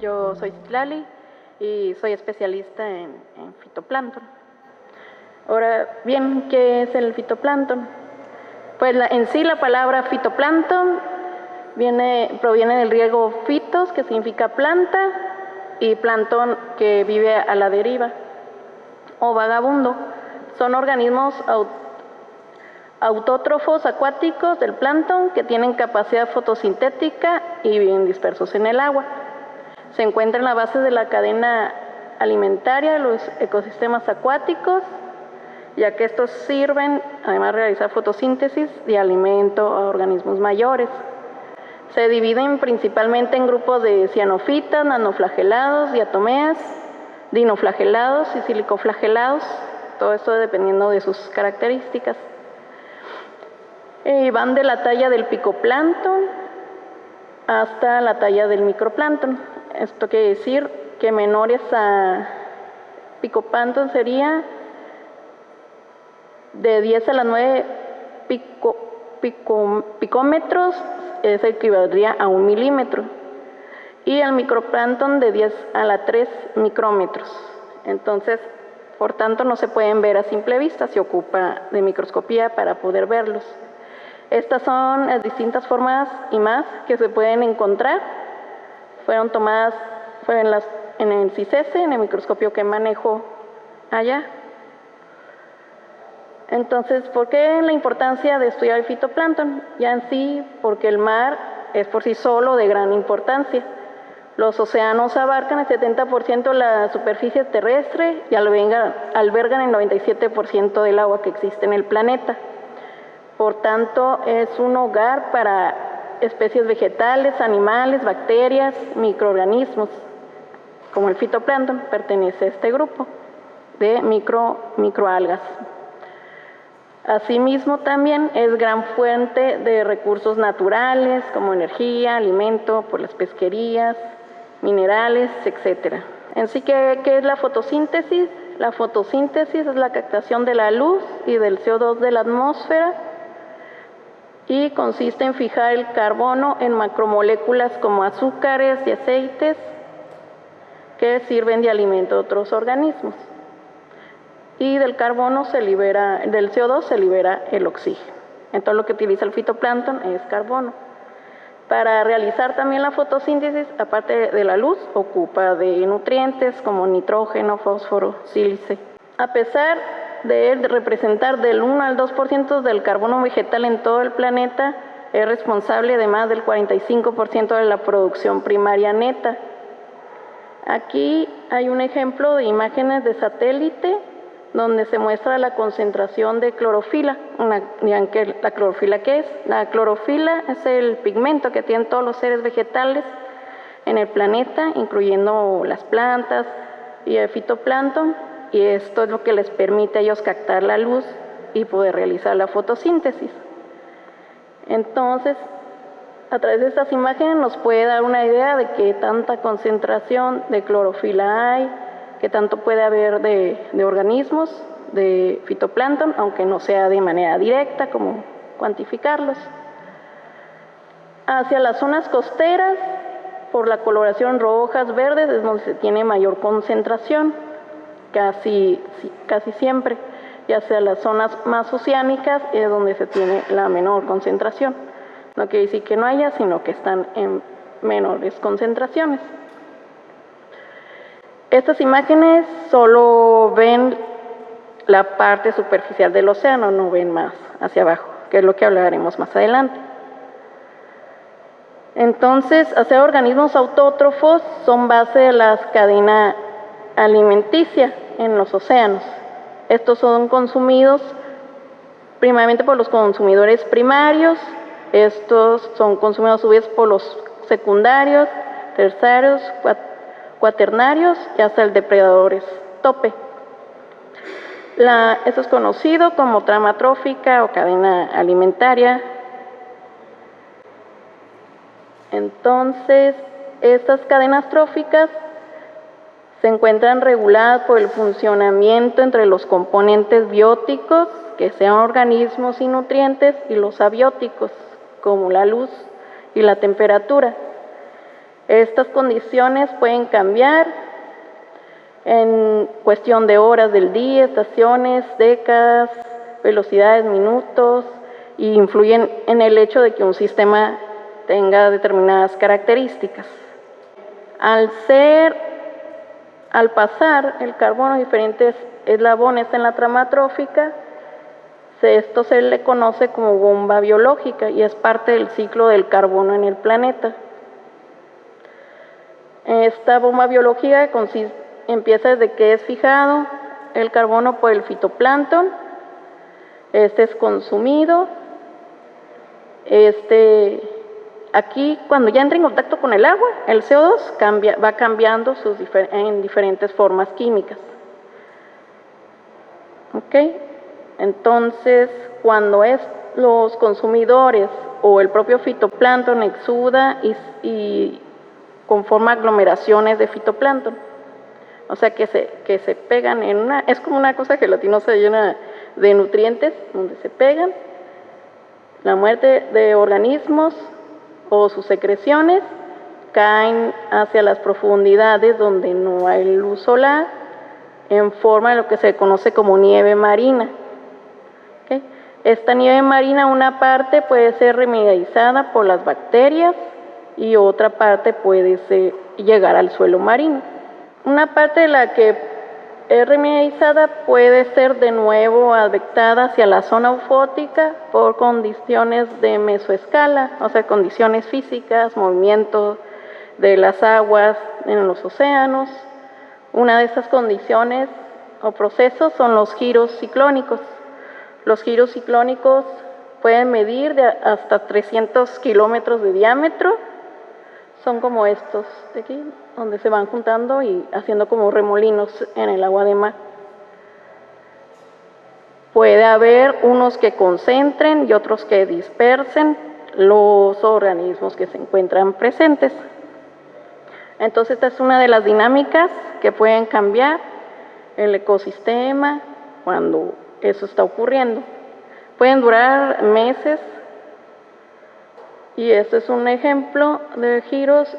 Yo soy Citlali y soy especialista en fitoplancton. Ahora bien, ¿qué es el fitoplancton? Pues en sí la palabra fitoplancton proviene del griego fitos, que significa planta, y plancton, que vive a la deriva o vagabundo. Son organismos autótrofos acuáticos del plancton que tienen capacidad fotosintética y viven dispersos en el agua. Se encuentra en la base de la cadena alimentaria de los ecosistemas acuáticos, ya que estos sirven, además de realizar fotosíntesis, de alimento a organismos mayores. Se dividen principalmente en grupos de cianofitas, nanoflagelados, diatomeas, dinoflagelados y silicoflagelados, todo esto dependiendo de sus características. Van de la talla del picoplancton hasta la talla del microplancton. Esto quiere decir que menores a picoplancton sería de 10 a la 9 picómetros, eso equivaldría a 1 milímetro, y al microplancton de 10 a la 3 micrómetros. Entonces, por tanto, no se pueden ver a simple vista, se ocupa de microscopía para poder verlos. Estas son las distintas formas y más que se pueden encontrar. Fueron tomadas en el CICESE, en el microscopio que manejo allá. Entonces, ¿por qué la importancia de estudiar el fitoplancton? Ya en sí, porque el mar es por sí solo de gran importancia. Los océanos abarcan el 70% de la superficie terrestre y albergan el 97% del agua que existe en el planeta. Por tanto, es un hogar para especies vegetales, animales, bacterias, microorganismos. Como el fitoplancton pertenece a este grupo de microalgas. Asimismo, también es gran fuente de recursos naturales como energía, alimento por las pesquerías, minerales, etc. En sí, ¿qué es la fotosíntesis? La fotosíntesis es la captación de la luz y del CO2 de la atmósfera y consiste en fijar el carbono en macromoléculas como azúcares y aceites que sirven de alimento a otros organismos. Y del CO2 se libera el oxígeno. Entonces lo que utiliza el fitoplancton es carbono. Para realizar también la fotosíntesis, aparte de la luz, ocupa de nutrientes como nitrógeno, fósforo, sílice. A pesar de representar del 1 al 2% del carbono vegetal en todo el planeta, es responsable de más del 45% de la producción primaria neta. Aquí hay un ejemplo de imágenes de satélite donde se muestra la concentración de clorofila. Digan que la clorofila, ¿qué es? La clorofila es el pigmento que tienen todos los seres vegetales en el planeta, incluyendo las plantas y el fitoplancton, y esto es lo que les permite a ellos captar la luz y poder realizar la fotosíntesis. Entonces, a través de estas imágenes nos puede dar una idea de qué tanta concentración de clorofila hay, qué tanto puede haber de organismos, de fitoplancton, aunque no sea de manera directa, como cuantificarlos. Hacia las zonas costeras, por la coloración rojas, verdes, es donde se tiene mayor concentración, casi siempre. Y hacia las zonas más oceánicas es donde se tiene la menor concentración. No quiere decir que no haya, sino que están en menores concentraciones. Estas imágenes solo ven la parte superficial del océano, no ven más hacia abajo, que es lo que hablaremos más adelante. Entonces, hacer organismos autótrofos son base de la cadena alimenticia en los océanos. Estos son consumidos primeramente por los consumidores primarios, estos son consumidos a su vez por los secundarios, terciarios, cuaternarios y hasta el depredadores tope. Esto es conocido como trama trófica o cadena alimentaria. Entonces, estas cadenas tróficas Se encuentran reguladas por el funcionamiento entre los componentes bióticos, que sean organismos y nutrientes, y los abióticos, como la luz y la temperatura. Estas condiciones pueden cambiar en cuestión de horas del día, estaciones, décadas, velocidades, minutos, y influyen en el hecho de que un sistema tenga determinadas características. Al pasar el carbono a diferentes eslabones en la trama trófica, esto se le conoce como bomba biológica y es parte del ciclo del carbono en el planeta. Esta bomba biológica empieza desde que es fijado el carbono por el fitoplancton, este es consumido, aquí cuando ya entra en contacto con el agua, el CO2 va cambiando en diferentes formas químicas. ¿Okay? Entonces, cuando los consumidores o el propio fitoplancton exuda y conforma aglomeraciones de fitoplancton, o sea que se pegan es como una cosa gelatinosa llena de nutrientes, donde se pegan, la muerte de organismos o sus secreciones caen hacia las profundidades donde no hay luz solar en forma de lo que se conoce como nieve marina. ¿Okay? Esta nieve marina, una parte puede ser remediada por las bacterias y otra parte puede llegar al suelo marino. Una parte de la que es remediada puede ser de nuevo advectada hacia la zona eufótica por condiciones de mesoescala, o sea, condiciones físicas, movimiento de las aguas en los océanos. Una de estas condiciones o procesos son los giros ciclónicos. Los giros ciclónicos pueden medir hasta 300 kilómetros de diámetro. Son como estos de aquí, donde se van juntando y haciendo como remolinos en el agua de mar. Puede haber unos que concentren y otros que dispersen los organismos que se encuentran presentes. Entonces, esta es una de las dinámicas que pueden cambiar el ecosistema cuando eso está ocurriendo. Pueden durar meses. Y este es un ejemplo de giros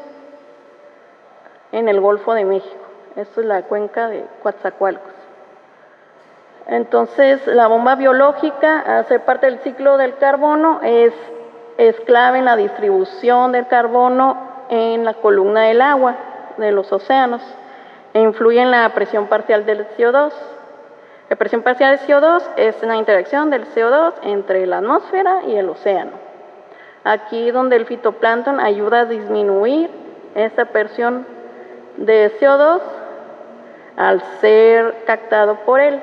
en el Golfo de México. Esto es la cuenca de Coatzacoalcos. Entonces, la bomba biológica, al ser parte del ciclo del carbono, es clave en la distribución del carbono en la columna del agua de los océanos e influye en la presión parcial del CO2. La presión parcial del CO2 es una interacción del CO2 entre la atmósfera y el océano. Aquí donde el fitoplancton ayuda a disminuir esta presión de CO2 al ser captado por él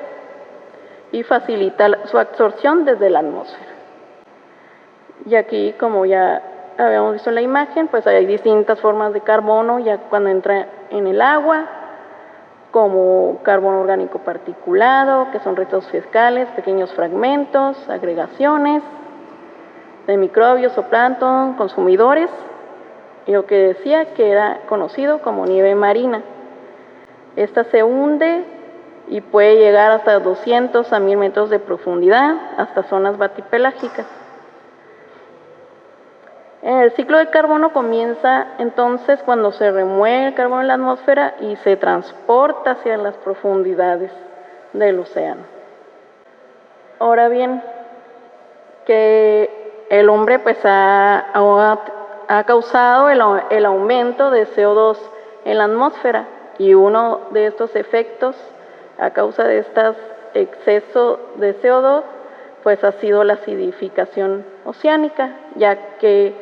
y facilita su absorción desde la atmósfera. Y aquí, como ya habíamos visto en la imagen, pues hay distintas formas de carbono ya cuando entra en el agua, como carbono orgánico particulado, que son restos fecales, pequeños fragmentos, agregaciones de microbios o plancton, consumidores, y lo que decía que era conocido como nieve marina. Esta se hunde y puede llegar hasta 200 a 1000 metros de profundidad, hasta zonas batipelágicas. El ciclo del carbono comienza entonces cuando se remueve el carbono en la atmósfera y se transporta hacia las profundidades del océano. Ahora bien, que el hombre pues ha causado el aumento de CO2 en la atmósfera y uno de estos efectos a causa de este exceso de CO2 pues ha sido la acidificación oceánica, ya que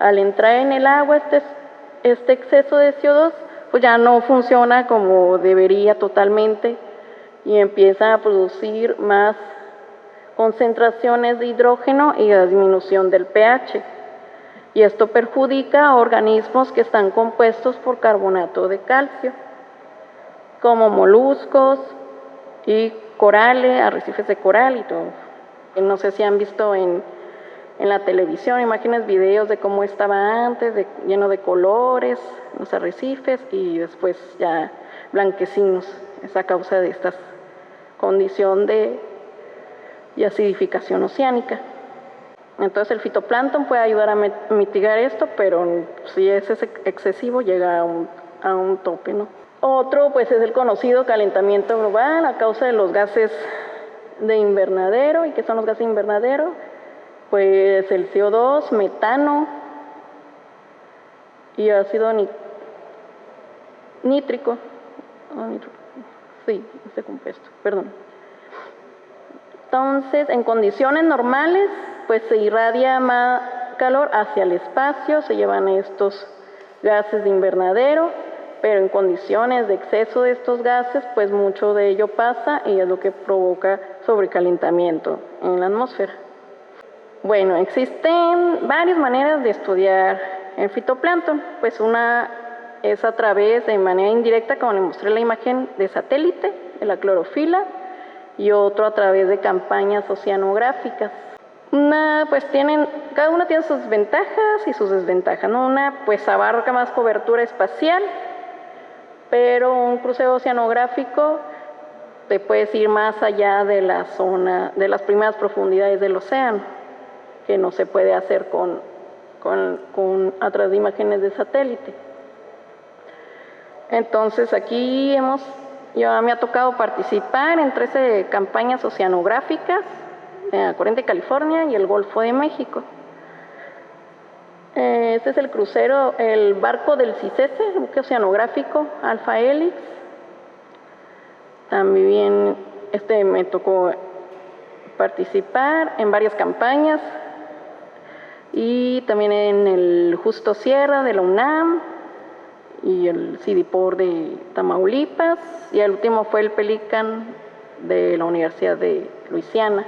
al entrar en el agua este exceso de CO2 pues ya no funciona como debería totalmente y empieza a producir más concentraciones de hidrógeno y la disminución del pH. Y esto perjudica a organismos que están compuestos por carbonato de calcio, como moluscos y corales, arrecifes de coral y todo. No sé si han visto en en la televisión, imágenes, videos de cómo estaba antes, lleno de colores, los arrecifes, y después ya blanquecinos, es a causa de esta condición de acidificación oceánica. Entonces el fitoplancton puede ayudar a mitigar esto, pero si es excesivo llega a un tope, ¿no? Otro pues es el conocido calentamiento global a causa de los gases de invernadero. ¿Y qué son los gases de invernadero? Pues el CO2, metano y ácido nítrico. Sí, este compuesto, perdón. Entonces, en condiciones normales, pues se irradia más calor hacia el espacio, se llevan estos gases de invernadero, pero en condiciones de exceso de estos gases, pues mucho de ello pasa y es lo que provoca sobrecalentamiento en la atmósfera. Bueno, existen varias maneras de estudiar el fitoplancton, pues una es a través de manera indirecta, como le mostré la imagen de satélite, de la clorofila, y otro a través de campañas oceanográficas. Cada una tiene sus ventajas y sus desventajas, ¿no? Una pues abarca más cobertura espacial, pero un crucero oceanográfico te puedes ir más allá de la zona, de las primeras profundidades del océano, que no se puede hacer a través de imágenes de satélite. Entonces aquí me ha tocado participar en 13 campañas oceanográficas en la corriente de California y el Golfo de México. Este es el crucero, el barco del CICESE, el buque oceanográfico Alpha Helix. También me tocó participar en varias campañas y también en el Justo Sierra de la UNAM y el CIDIPOR de Tamaulipas, y el último fue el Pelican de la Universidad de Luisiana.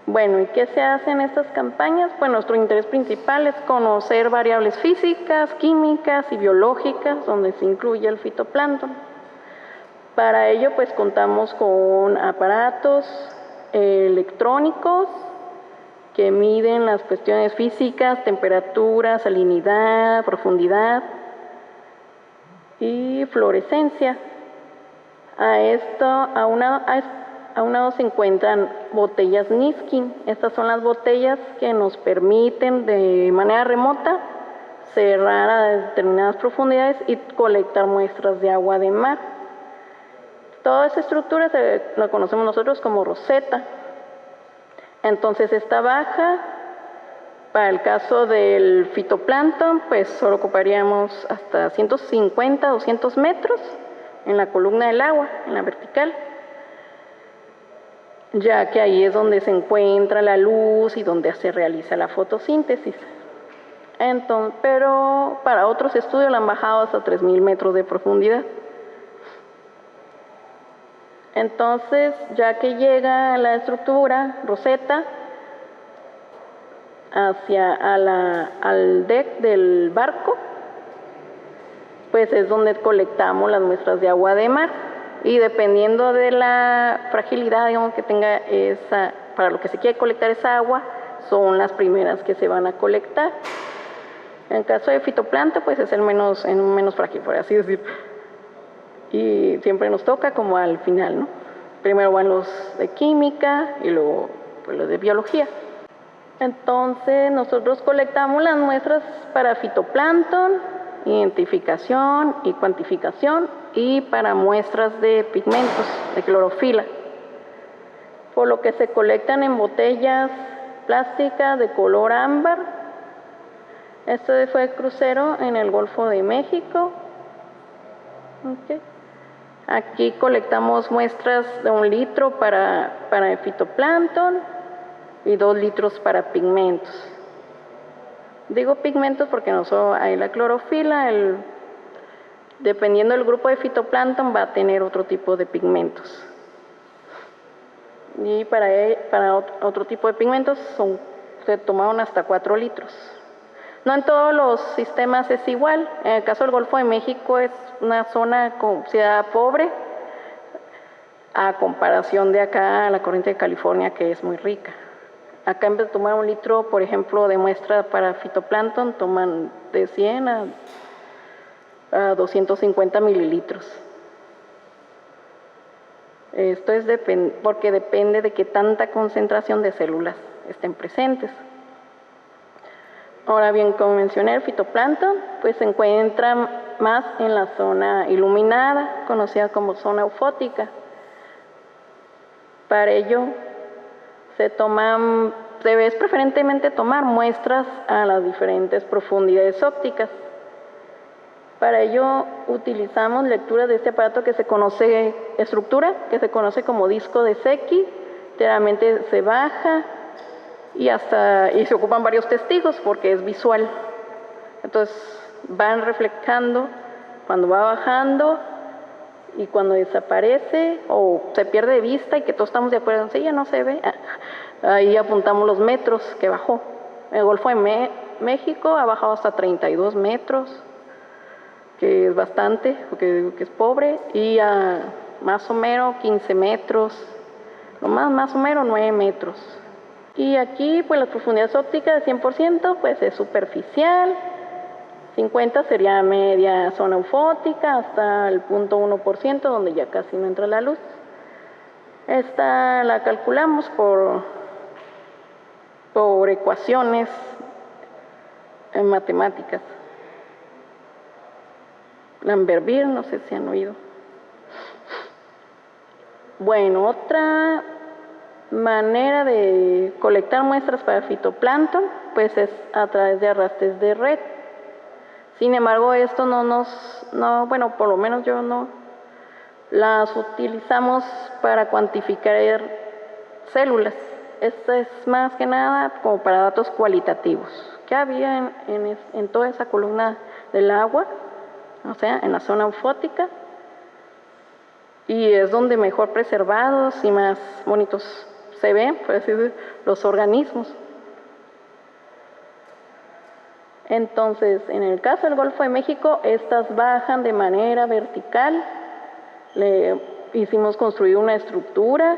Bueno, ¿y qué se hace en estas campañas? Pues nuestro interés principal es conocer variables físicas, químicas y biológicas, donde se incluye el fitoplancton. Para ello, pues contamos con aparatos electrónicos que miden las cuestiones físicas, temperatura, salinidad, profundidad y fluorescencia. Aunado se encuentran botellas Niskin. Estas son las botellas que nos permiten de manera remota cerrar a determinadas profundidades y colectar muestras de agua de mar. Toda esta estructura la conocemos nosotros como roseta. Entonces esta baja, para el caso del fitoplancton, pues solo ocuparíamos hasta 150, 200 metros en la columna del agua, en la vertical, ya que ahí es donde se encuentra la luz y donde se realiza la fotosíntesis. Pero para otros estudios la han bajado hasta 3.000 metros de profundidad. Entonces, ya que llega la estructura roseta al deck del barco, pues es donde colectamos las muestras de agua de mar, y dependiendo de la fragilidad, digamos, que tenga para lo que se quiere colectar esa agua, son las primeras que se van a colectar. En el caso de fitoplancton, pues es el menos frágil, por así decir. Y siempre nos toca como al final, ¿no? Primero van los de química y luego pues los de biología. Entonces nosotros colectamos las muestras para fitoplancton, identificación y cuantificación, y para muestras de pigmentos, de clorofila, por lo que se colectan en botellas plásticas de color ámbar. Este fue el crucero en el Golfo de México. Okay. Aquí colectamos muestras de 1 litro para el fitoplancton y 2 litros para pigmentos. Digo pigmentos porque no solo hay la clorofila, dependiendo del grupo de fitoplancton va a tener otro tipo de pigmentos. Y para otro tipo de pigmentos se tomaron hasta 4 litros. No en todos los sistemas es igual. En el caso del Golfo de México es una zona considerada pobre a comparación de acá, la corriente de California, que es muy rica. acá en vez de tomar 1 litro, por ejemplo, de muestra para fitoplancton, toman de 100 a 250 mililitros. Esto es porque depende de qué tanta concentración de células estén presentes. Ahora bien, como mencioné, el fitoplancton pues se encuentra más en la zona iluminada, conocida como zona eufótica. Para ello es preferentemente tomar muestras a las diferentes profundidades ópticas. Para ello utilizamos lectura de este aparato que se conoce como disco de Secchi. Generalmente se baja y se ocupan varios testigos porque es visual. Entonces van reflejando cuando va bajando y cuando desaparece o se pierde de vista y que todos estamos de acuerdo en sí, ya no se ve. Ahí apuntamos los metros que bajó. El Golfo de México ha bajado hasta 32 metros, que es bastante, porque es pobre, y a más o menos 15 metros, lo más o menos 9 metros. Y aquí pues las profundidades ópticas de 100% pues es superficial, 50 sería media zona eufótica, hasta el 0.1% donde ya casi no entra la luz. Esta la calculamos por ecuaciones en matemáticas. Lambert-Beer, no sé si han oído. Bueno, otra manera de colectar muestras para fitoplancton pues es a través de arrastres de red. Sin embargo, esto bueno, por lo menos yo no las utilizamos para cuantificar células. Esto es más que nada como para datos cualitativos. ¿Qué había en toda esa columna del agua? O sea, en la zona eufótica, y es donde mejor preservados y más bonitos se ven, por así decirlo, los organismos. Entonces, en el caso del Golfo de México, estas bajan de manera vertical. Le hicimos construir una estructura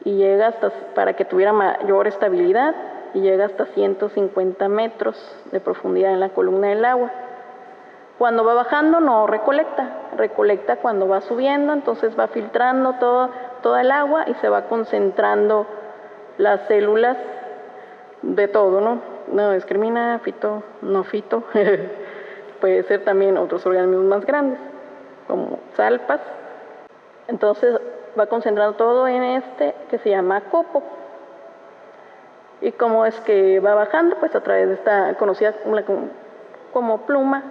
y llega para que tuviera mayor estabilidad, y llega hasta 150 metros de profundidad en la columna del agua. Cuando va bajando no recolecta cuando va subiendo, entonces va filtrando toda el agua y se va concentrando las células de todo, ¿no? No discrimina, fito, no fito, puede ser también otros organismos más grandes, como salpas. Entonces va concentrando todo en este que se llama copo. ¿Y cómo es que va bajando? Pues a través de esta conocida como pluma.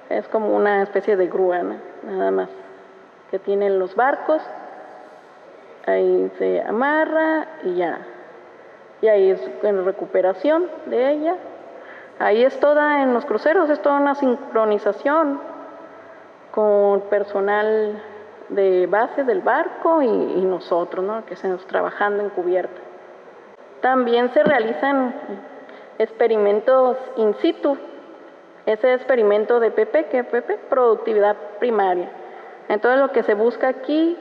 Es como una especie de grúa, ¿no? Nada más, que tienen los barcos. Ahí se amarra y ya. Y ahí es en recuperación de ella. Ahí es toda, en los cruceros, es toda una sincronización con personal de base del barco y nosotros, ¿no? Que estamos trabajando en cubierta. También se realizan experimentos in situ. Ese experimento de productividad primaria. Entonces lo que se busca aquí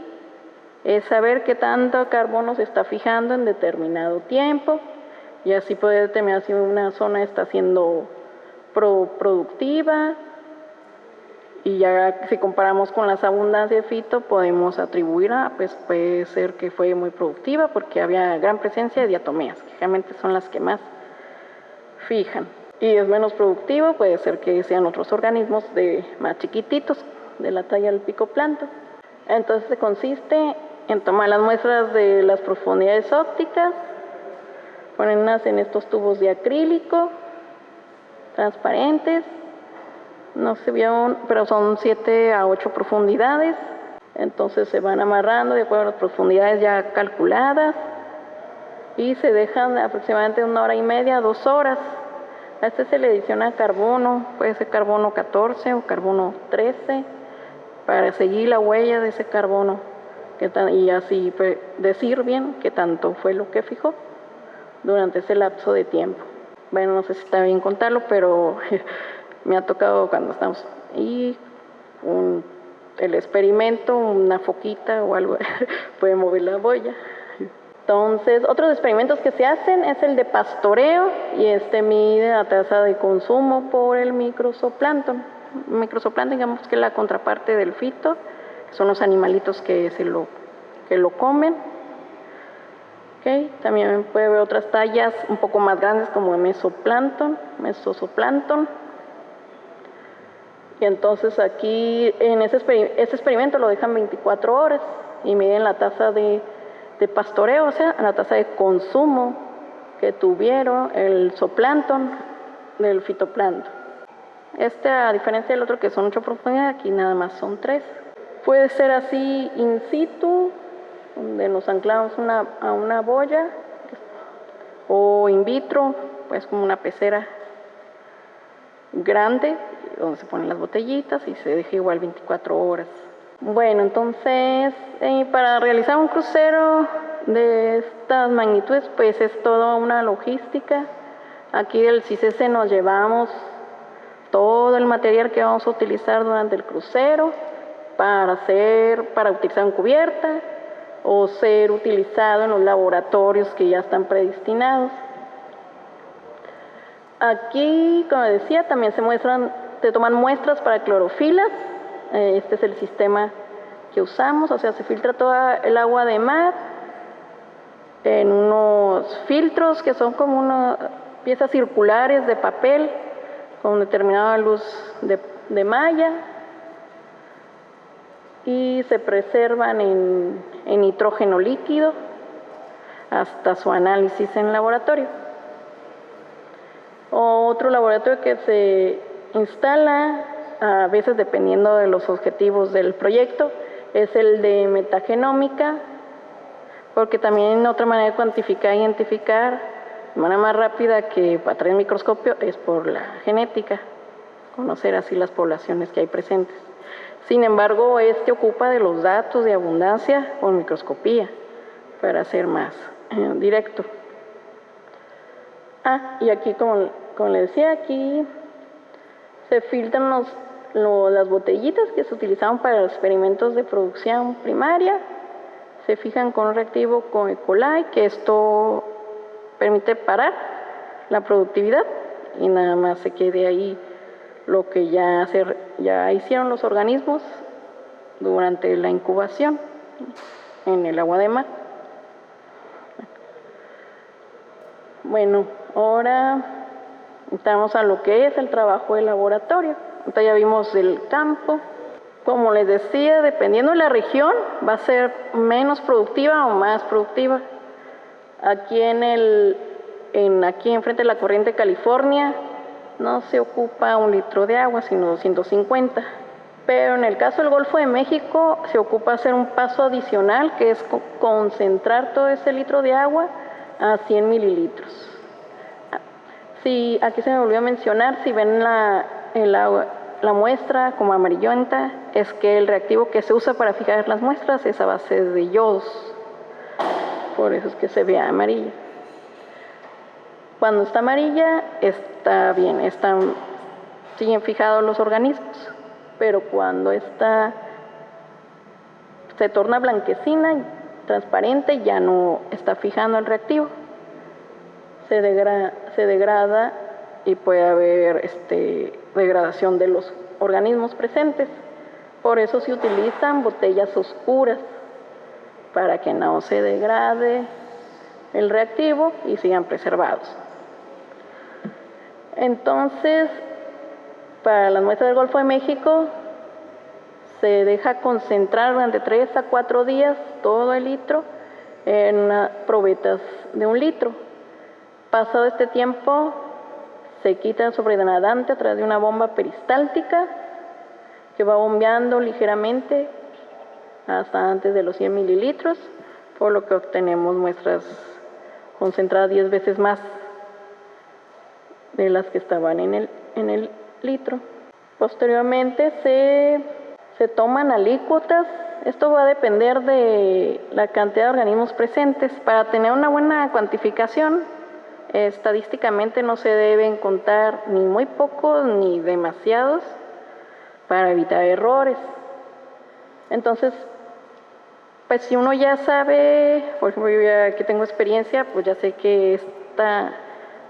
es saber qué tanto carbono se está fijando en determinado tiempo, y así poder determinar si una zona está siendo productiva, y ya si comparamos con las abundancias de fito podemos atribuir pues puede ser que fue muy productiva porque había gran presencia de diatomeas, que realmente son las que más fijan. Y es menos productivo, puede ser que sean otros organismos más chiquititos, de la talla del picoplancton. Entonces consiste en tomar las muestras de las profundidades ópticas, ponerlas en estos tubos de acrílico, transparentes, no se vieron, pero son 7 a 8 profundidades, entonces se van amarrando de acuerdo a las profundidades ya calculadas, y se dejan aproximadamente 1 hora y media, 2 horas. A este se le adiciona carbono, puede ser carbono 14 o carbono 13, para seguir la huella de ese carbono y así decir bien qué tanto fue lo que fijó durante ese lapso de tiempo. Bueno, no sé si está bien contarlo, pero me ha tocado cuando estamos y el experimento, una foquita o algo puede mover la boya. Entonces, otros experimentos que se hacen es el de pastoreo, y mide la tasa de consumo por el microzooplancton. Microzooplancton, digamos que es la contraparte del fito, que son los animalitos que lo comen. Okay. También puede haber otras tallas un poco más grandes como el mesozooplancton. Y entonces aquí en ese experimento lo dejan 24 horas y miden la tasa de pastoreo, o sea, la tasa de consumo que tuvieron el zooplancton del fitoplancton. A diferencia del otro que son 8 profundidad, aquí nada más son 3. Puede ser así in situ, donde nos anclamos a una boya, o in vitro, pues como una pecera grande, donde se ponen las botellitas y se deja igual 24 horas. Bueno, entonces, para realizar un crucero de estas magnitudes, pues es toda una logística. Aquí del CICESE nos llevamos todo el material que vamos a utilizar durante el crucero para utilizar en cubierta o ser utilizado en los laboratorios que ya están predestinados. Aquí, como decía, también se toman muestras para clorofilas. Este es el sistema que usamos, o sea, se filtra toda el agua de mar en unos filtros que son como unas piezas circulares de papel con determinada luz de malla, y se preservan en nitrógeno líquido hasta su análisis en laboratorio. Otro laboratorio que se instala, a veces dependiendo de los objetivos del proyecto, es el de metagenómica, porque también otra manera de cuantificar e identificar de manera más rápida que a través del microscopio es por la genética, conocer así las poblaciones que hay presentes. Sin embargo, ocupa de los datos de abundancia por microscopía para ser más directo. Y aquí, como les decía, aquí se filtran las botellitas que se utilizaban para los experimentos de producción primaria. Se fijan con un reactivo con E. coli, que esto permite parar la productividad y nada más se quede ahí lo que ya hicieron los organismos durante la incubación en el agua de mar. Bueno, ahora entramos a lo que es el trabajo de laboratorio. Entonces ya vimos el campo. Como les decía, dependiendo de la región, va a ser menos productiva o más productiva. Aquí aquí enfrente de la corriente de California no se ocupa 1 litro de agua, sino 250. Pero en el caso del Golfo de México se ocupa hacer un paso adicional, que es concentrar todo ese litro de agua a 100 mililitros. Sí, aquí se me olvidó mencionar, si ven la muestra como amarillenta, es que el reactivo que se usa para fijar las muestras es a base de yodos. Por eso es que se ve amarilla. Cuando está amarilla, está bien, siguen fijados los organismos. Pero cuando se torna blanquecina y transparente, ya no está fijando el reactivo. Se degrada y puede haber degradación de los organismos presentes. Por eso se utilizan botellas oscuras, para que no se degrade el reactivo y sigan preservados. Entonces, para las muestras del Golfo de México, se deja concentrar durante 3 a 4 días todo el litro en probetas de 1 litro. Pasado este tiempo, se quita el sobrenadante a través de una bomba peristáltica que va bombeando ligeramente hasta antes de los 100 mililitros, por lo que obtenemos muestras concentradas 10 veces más de las que estaban en el litro. Posteriormente se toman alícuotas. Esto va a depender de la cantidad de organismos presentes. Para tener una buena cuantificación, estadísticamente no se deben contar ni muy pocos ni demasiados para evitar errores. Entonces, Pues si uno ya sabe, por ejemplo, yo ya que tengo experiencia, pues ya sé que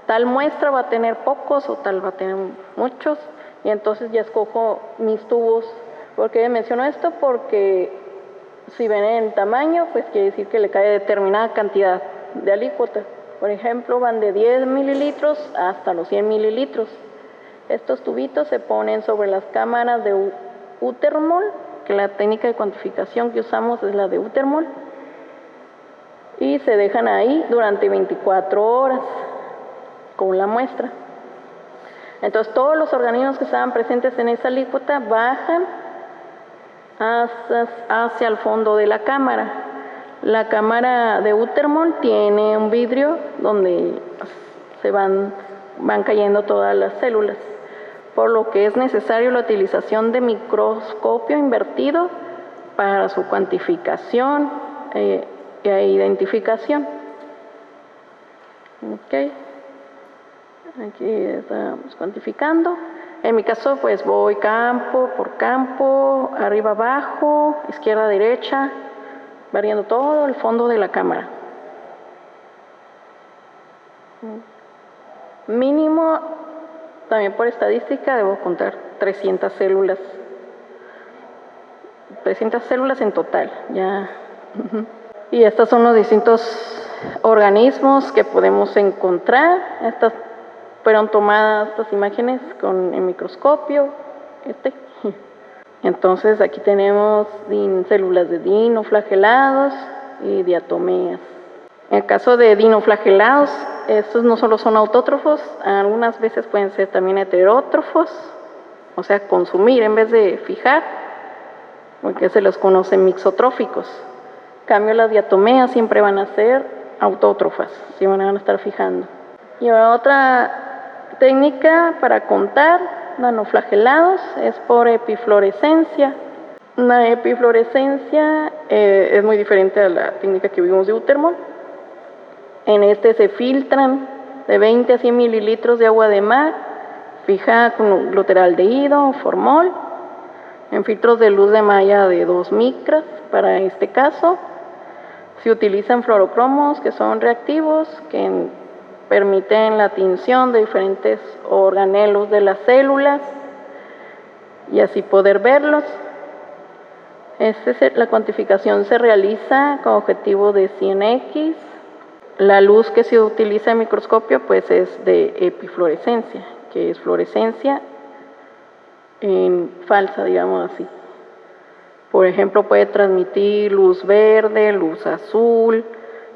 tal muestra va a tener pocos o tal va a tener muchos, y entonces ya escojo mis tubos. ¿Por qué menciono esto? Porque si ven en tamaño, pues quiere decir que le cae determinada cantidad de alícuota. Por ejemplo, van de 10 mililitros hasta los 100 mililitros. Estos tubitos se ponen sobre las cámaras de Utermol, que la técnica de cuantificación que usamos es la de Utermol, y se dejan ahí durante 24 horas con la muestra. Entonces todos los organismos que estaban presentes en esa alícuota bajan hacia el fondo de la cámara. La cámara de Utermol tiene un vidrio donde se van cayendo todas las células, por lo que es necesario la utilización de microscopio invertido para su cuantificación e identificación. Okay. Aquí estamos cuantificando. En mi caso, pues voy campo por campo, arriba abajo, izquierda derecha, variando todo el fondo de la cámara. Mínimo, también por estadística, debo contar 300 células. 300 células en total, ya. Y estos son los distintos organismos que podemos encontrar. Estas fueron tomadas estas imágenes con el microscopio. Entonces aquí tenemos células de dinoflagelados y diatomeas. En el caso de dinoflagelados, estos no solo son autótrofos, algunas veces pueden ser también heterótrofos, o sea, consumir en vez de fijar, porque se los conoce mixotróficos. En cambio, las diatomeas siempre van a ser autótrofas, siempre van a estar fijando. Y ahora otra técnica para contar nanoflagelados es por epifluorescencia. La epifluorescencia es muy diferente a la técnica que vimos de Utermol. En este se filtran de 20 a 100 mililitros de agua de mar, fijada con glutaraldehído o formol, en filtros de luz de malla de 2 micras. Para este caso, se utilizan fluorocromos que son reactivos, que permiten la tinción de diferentes organelos de las células y así poder verlos. La cuantificación se realiza con objetivo de 100X. La luz que se utiliza en microscopio pues es de epifluorescencia, que es fluorescencia falsa, digamos así. Por ejemplo, puede transmitir luz verde, luz azul,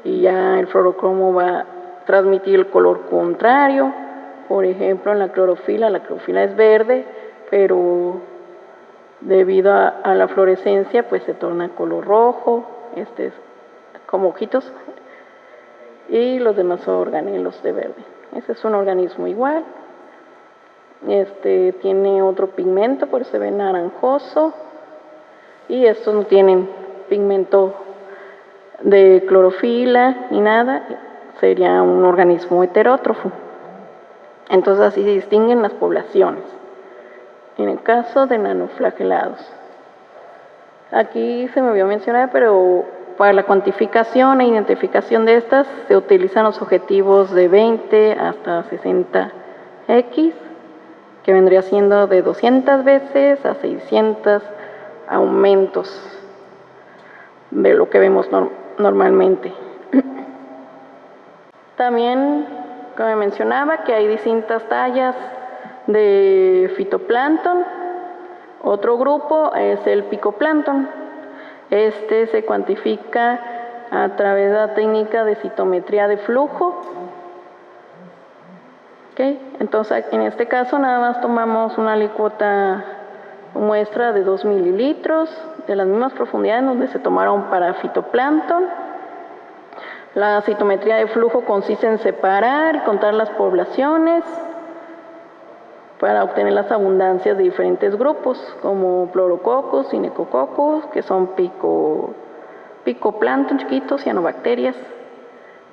y ya el fluorocromo va a transmitir el color contrario. Por ejemplo, en la clorofila es verde, pero debido a la fluorescencia pues se torna color rojo, es como ojitos, y los demás organelos de verde. Ese es un organismo igual. Tiene otro pigmento, por eso se ve naranjoso, y estos no tienen pigmento de clorofila ni nada, sería un organismo heterótrofo. Entonces así se distinguen las poblaciones. En el caso de nanoflagelados, aquí se me olvidó mencionar, pero para la cuantificación e identificación de estas se utilizan los objetivos de 20 hasta 60X, que vendría siendo de 200 veces a 600 aumentos de lo que vemos normalmente. También, como mencionaba, que hay distintas tallas de fitoplancton. Otro grupo es el picoplancton. Se cuantifica a través de la técnica de citometría de flujo. Entonces, en este caso nada más tomamos una alícuota muestra de 2 mililitros de las mismas profundidades donde se tomaron para fitoplancton. La citometría de flujo consiste en separar y contar las poblaciones para obtener las abundancias de diferentes grupos, como Pleurococcus, Cinecococcus, que son picoplancton chiquitos, cianobacterias,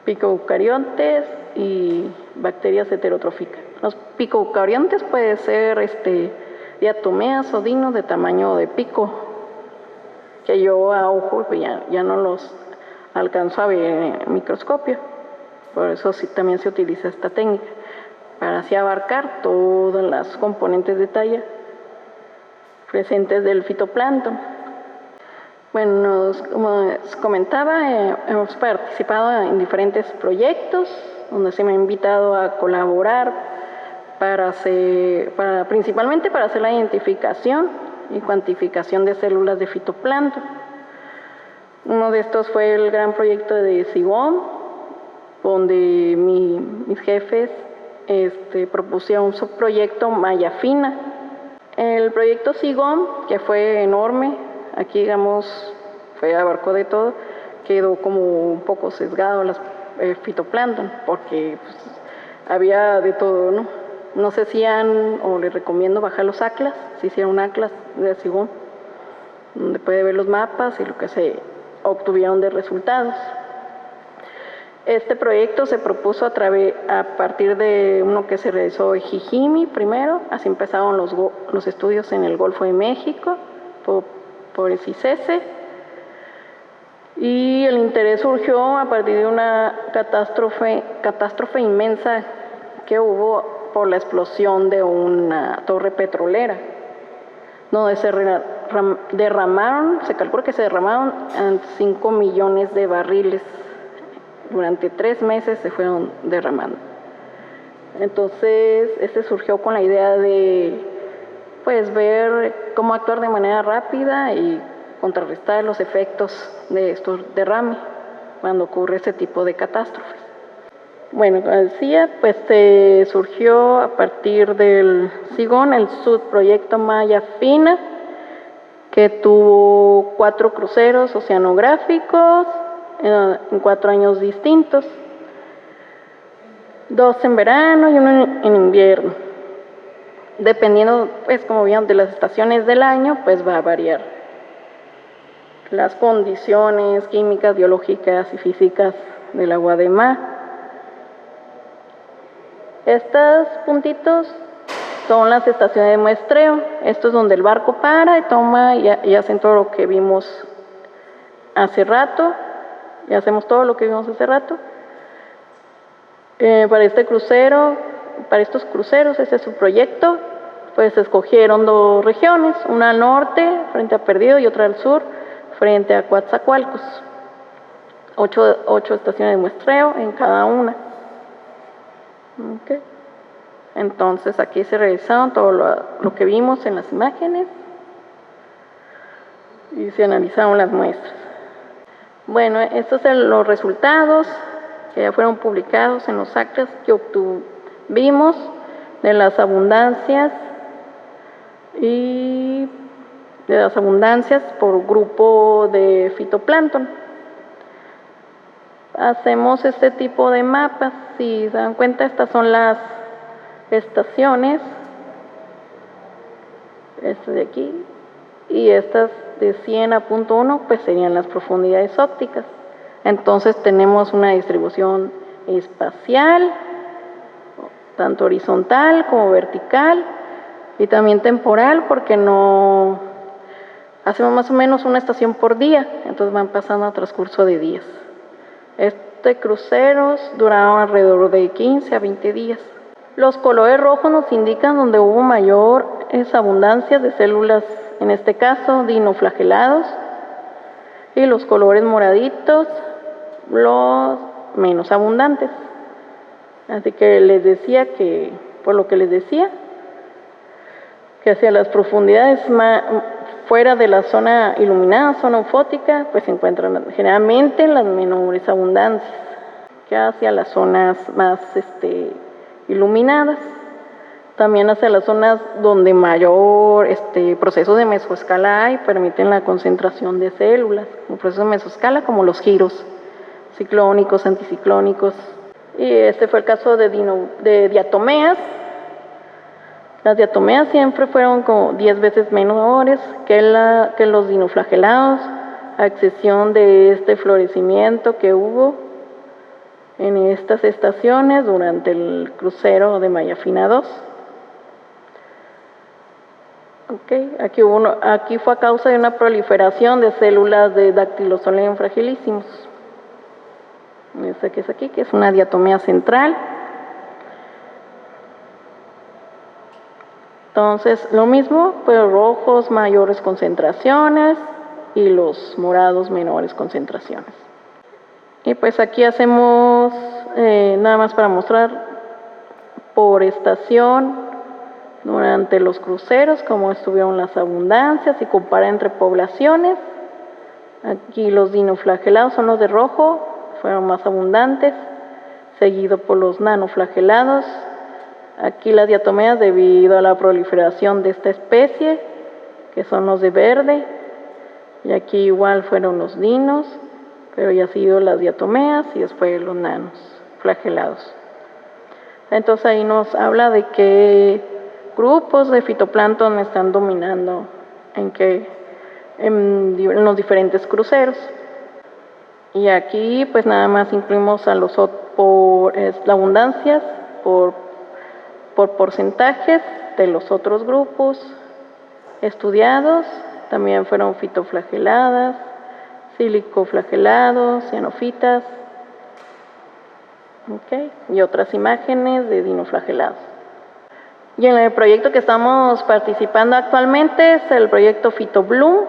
picoeucariontes y bacterias heterotróficas. Los picoeucariontes pueden ser diatomeas o dinos de tamaño de pico, que yo a ojo pues ya no los alcanzo a ver en el microscopio. Por eso sí, también se utiliza esta técnica, para así abarcar todas las componentes de talla presentes del fitoplancton. Bueno, como les comentaba, hemos participado en diferentes proyectos donde se me ha invitado a colaborar principalmente para hacer la identificación y cuantificación de células de fitoplancton. Uno de estos fue el gran proyecto de SIGOM, donde mis jefes propusieron un subproyecto malla fina. El proyecto SIGOM, que fue enorme, aquí digamos abarcó de todo, quedó como un poco sesgado el fitoplancton, porque pues, había de todo, ¿no? No sé si les recomiendo bajar los atlas, si hicieron un atlas de SIGOM, donde puede ver los mapas y lo que se obtuvieron de resultados. Este proyecto se propuso a partir de uno que se realizó en Jijimi primero, así empezaron los estudios en el Golfo de México por el CICESE, y el interés surgió a partir de una catástrofe inmensa que hubo por la explosión de una torre petrolera, donde se calcula que se derramaron 5 millones de barriles. Durante 3 meses se fueron derramando. Entonces, surgió con la idea de ver cómo actuar de manera rápida y contrarrestar los efectos de estos derrames cuando ocurre ese tipo de catástrofes. Bueno, como decía, surgió a partir del SIGOM el subproyecto malla fina, que tuvo 4 cruceros oceanográficos en 4 años distintos, 2 en verano y 1 en invierno. Dependiendo, como vieron, de las estaciones del año, va a variar las condiciones químicas, biológicas y físicas del agua de mar. Estos puntitos son las estaciones de muestreo. Esto es donde el barco para y toma y hacen todo lo que vimos hace rato. Y hacemos todo lo que vimos hace rato. Para estos cruceros, ese es su proyecto, escogieron 2 regiones, una al norte, frente a Perdido, y otra al sur, frente a Coatzacoalcos. 8 estaciones de muestreo en cada una. Okay. Entonces aquí se revisaron todo lo que vimos en las imágenes y se analizaron las muestras. Bueno, estos son los resultados que ya fueron publicados en los atlas que obtuvimos de las abundancias por grupo de fitoplancton. Hacemos este tipo de mapas. Si se dan cuenta, estas son las estaciones, esta de aquí, y estas de 100 a 0.1 serían las profundidades ópticas. Entonces tenemos una distribución espacial, tanto horizontal como vertical, y también temporal, porque no hacemos más o menos una estación por día, entonces van pasando a transcurso de días. Cruceros duraron alrededor de 15 a 20 días. Los colores rojos nos indican donde hubo mayores abundancias de células, en este caso dinoflagelados, y los colores moraditos los menos abundantes. Así que les decía que hacia las profundidades fuera de la zona iluminada, zona eufótica, se encuentran generalmente las menores abundancias que hacia las zonas más iluminadas. También hacia las zonas donde mayor procesos de mesoescala hay, permiten la concentración de células, como procesos de mesoescala, como los giros ciclónicos, anticiclónicos. Y fue el caso de diatomeas. Las diatomeas siempre fueron como 10 veces menores que los dinoflagelados, a excepción de florecimiento que hubo en estas estaciones durante el crucero de Malla Fina 2. Okay. Aquí fue a causa de una proliferación de células de Dactylosomium fragilissimos. Esta que es aquí, que es una diatomea central. Entonces, lo mismo, pero rojos mayores concentraciones y los morados menores concentraciones. Y pues aquí hacemos, nada más para mostrar, por estación, durante los cruceros, cómo estuvieron las abundancias y comparar entre poblaciones. Aquí los dinoflagelados son los de rojo, fueron más abundantes, seguido por los nanoflagelados. Aquí las diatomeas debido a la proliferación de esta especie, que son los de verde, y aquí igual fueron los dinos, pero ya ha sido las diatomeas y después los nanos flagelados. Entonces ahí nos habla de qué grupos de fitoplancton están dominando en los diferentes cruceros. Y aquí pues nada más incluimos a los por abundancias, por porcentajes de los otros grupos estudiados. También fueron fitoflageladas, silicoflagelados, cianofitas, y otras imágenes de dinoflagelados. Y en el proyecto que estamos participando actualmente es el proyecto PhytoBloom,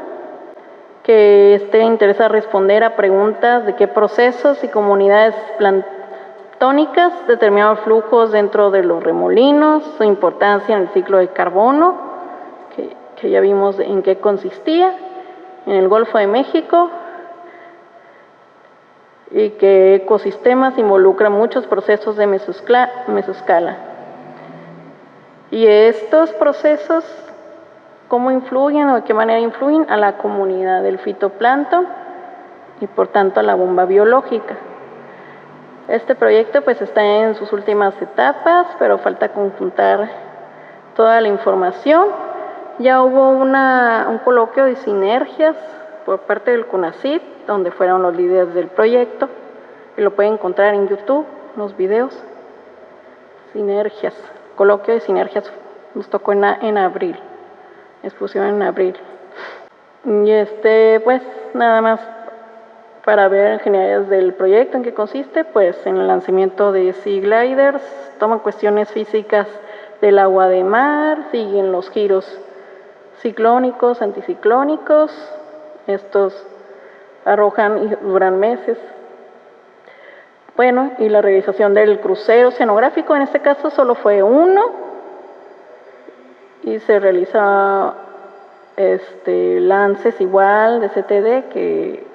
que interesa responder a preguntas de qué procesos y comunidades planctónicas determinaron flujos dentro de los remolinos, su importancia en el ciclo de carbono, que ya vimos en qué consistía, en el Golfo de México, y que ecosistemas involucran muchos procesos de mesoscala. Y estos procesos, ¿cómo influyen o de qué manera influyen a la comunidad del fitoplancton y por tanto a la bomba biológica? Este proyecto pues está en sus últimas etapas, pero falta conjuntar toda la información. Ya hubo un coloquio de sinergias por parte del CONACYT, donde fueron los líderes del proyecto, y lo pueden encontrar en YouTube, los videos. Sinergias, coloquio de sinergias, nos tocó en abril, exposición en abril. Y pues nada más para ver en general del proyecto en qué consiste, pues en el lanzamiento de Sea Gliders, toman cuestiones físicas del agua de mar, siguen los giros ciclónicos, anticiclónicos, estos arrojan y duran meses. Bueno, y la realización del crucero oceanográfico, en este caso solo fue uno, y se realiza lances igual de CTD que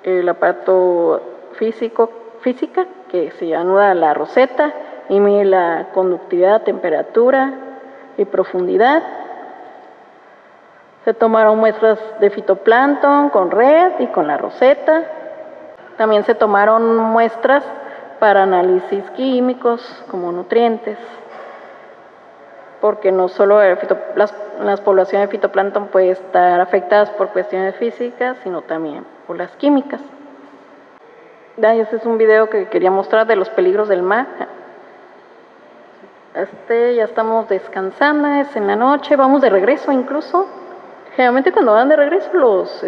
el aparato física que se anuda a la roseta y mide la conductividad, temperatura y profundidad. Se tomaron muestras de fitoplancton con red y con la roseta. También se tomaron muestras para análisis químicos como nutrientes, porque no solo las poblaciones de fitoplancton pueden estar afectadas por cuestiones físicas, sino también por las químicas. Este es un video que quería mostrar de los peligros del mar. Ya estamos descansando, es en la noche, vamos de regreso incluso. Generalmente cuando van de regreso los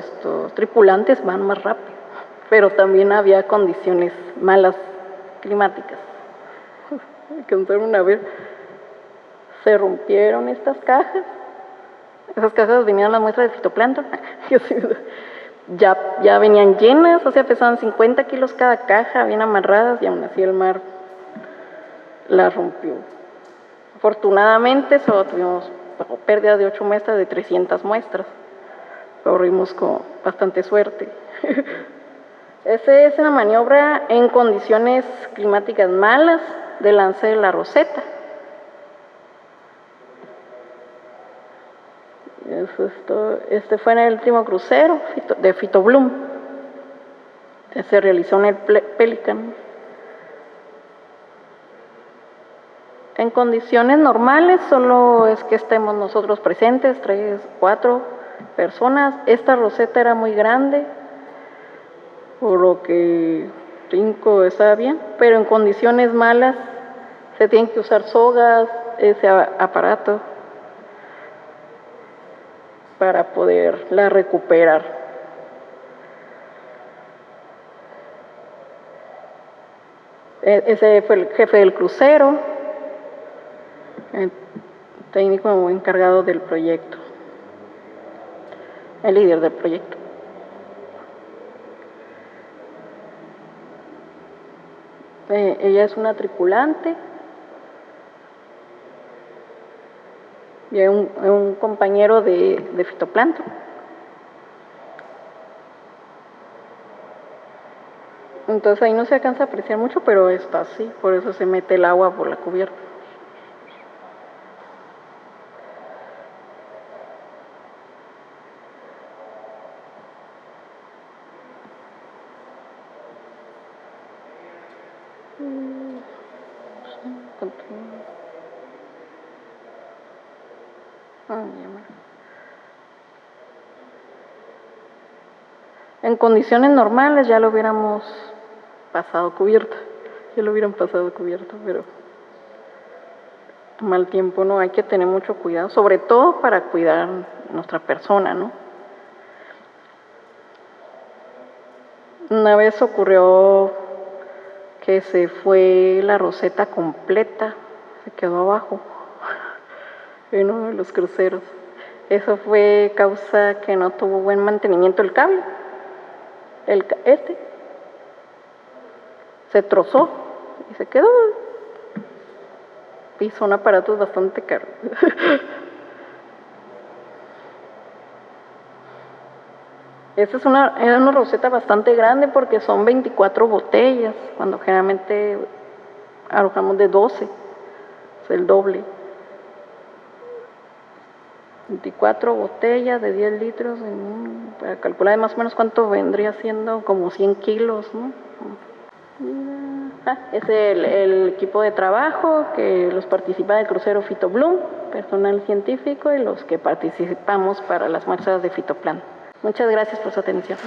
tripulantes van más rápido, pero también había condiciones malas climáticas. Alcanzaron a ver, se rompieron estas cajas. Esas cajas venían las muestras de fitoplancton. Ya venían llenas, o sea, pesaban 50 kilos cada caja, bien amarradas, y aún así el mar las rompió. Afortunadamente solo tuvimos pérdida de 8 muestras de 300 muestras. Corrimos con bastante suerte. Esa es una maniobra en condiciones climáticas malas de lance de la roseta. Eso es todo. Fue en el último crucero de PhytoBloom. Se realizó en el Pelican. En condiciones normales solo es que estemos nosotros presentes, 3, 4 personas. Esta roseta era muy grande, por lo que 5 estaba bien, pero en condiciones malas se tienen que usar sogas, ese aparato. para poderla recuperar. Ese fue el jefe del crucero, el técnico encargado del proyecto, el líder del proyecto. Ella es una tripulante y un compañero de fitoplancton. Entonces ahí no se alcanza a apreciar mucho, pero está así, por eso se mete el agua por la cubierta. En condiciones normales ya lo hubiéramos pasado cubierta, pero mal tiempo no, hay que tener mucho cuidado, sobre todo para cuidar nuestra persona, ¿no? Una vez ocurrió que se fue la roseta completa, se quedó abajo en uno de los cruceros. Eso fue causa que no tuvo buen mantenimiento el cable. Se trozó y se quedó. Y son aparatos bastante caros. Esta era una roseta bastante grande porque son 24 botellas, cuando generalmente arrojamos de 12, es el doble. 24 botellas de 10 litros, para calcular más o menos cuánto vendría siendo, como 100 kilos, ¿no? Es el equipo de trabajo, que los participa del crucero Fitobloom, personal científico y los que participamos para las muestras de fitoplancton. Muchas gracias por su atención.